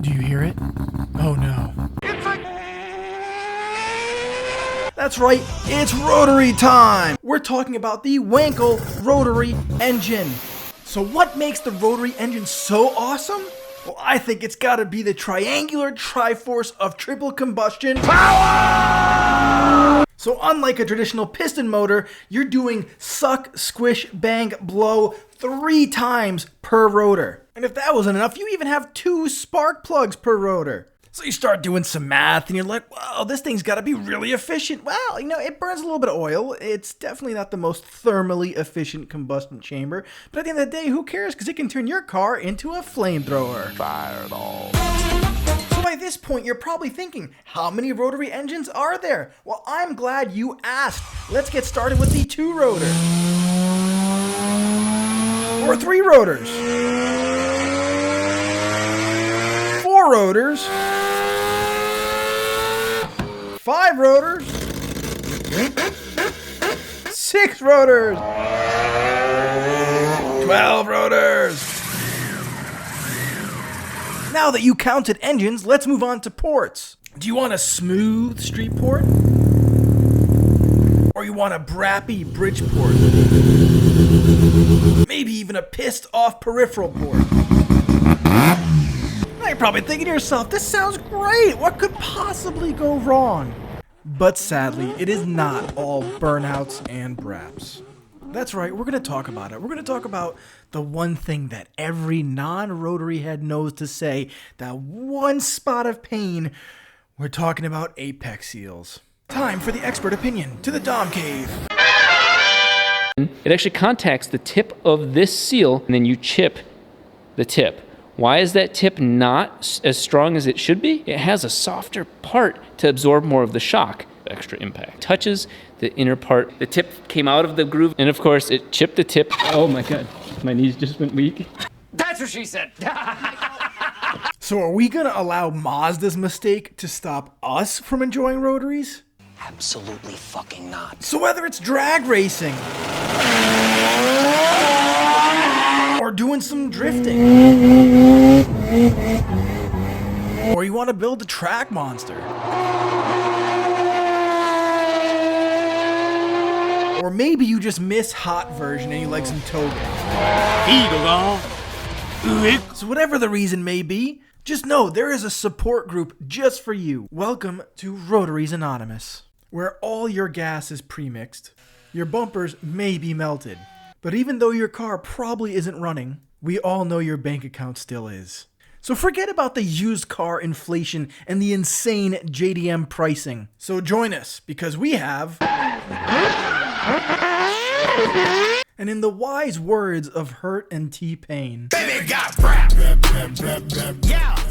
Do you hear it? Oh no. That's right, it's Rotary time! We're talking about the Wankel Rotary Engine. So what makes the Rotary Engine so awesome? Well, I think it's gotta be the triangular triforce of triple combustion power! So unlike a traditional piston motor, you're doing suck, squish, bang, blow 3 times per rotor. And if that wasn't enough, you even have 2 spark plugs per rotor. So you start doing some math and you're like, wow, this thing's gotta be really efficient. Well, it burns a little bit of oil. It's definitely not the most thermally efficient combustion chamber. But at the end of the day, who cares? Because it can turn your car into a flamethrower. Fireball. So by this point, you're probably thinking, how many rotary engines are there? Well, I'm glad you asked. Let's get started with the 2-rotor. Or 3 rotors. 4 rotors. 5 rotors. 6 rotors. 12 rotors. Now that you counted engines, let's move on to ports. Do you want a smooth street port? Or you want a brappy bridge port? Maybe even a pissed off peripheral port? Now you're probably thinking to yourself, this sounds great, what could possibly go wrong? But sadly, it is not all burnouts and braps. That's right, we're going to talk about it. We're going to talk about the one thing that every non-rotary head knows to say, that one spot of pain. We're talking about apex seals. Time for the expert opinion to the Dom Cave. It actually contacts the tip of this seal, and then you chip the tip. Why is that tip not as strong as it should be? It has a softer part to absorb more of the shock. Extra impact. Touches the inner part. The tip came out of the groove, and of course, it chipped the tip. Oh my God, my knees just went weak. That's what she said. So are we gonna allow Mazda's mistake to stop us from enjoying rotaries? Absolutely fucking not. So whether it's drag racing, or doing some drifting, or you want to build a track monster, or maybe you just miss hot version and you like some Togue. So whatever the reason may be, just know there is a support group just for you. Welcome to Rotaries Anonymous, where all your gas is pre-mixed. Your bumpers may be melted, but even though your car probably isn't running, we all know your bank account still is. So forget about the used car inflation and the insane JDM pricing. So join us, because we have... And in the wise words of Hurt and T-Pain, Baby got rap. Yeah.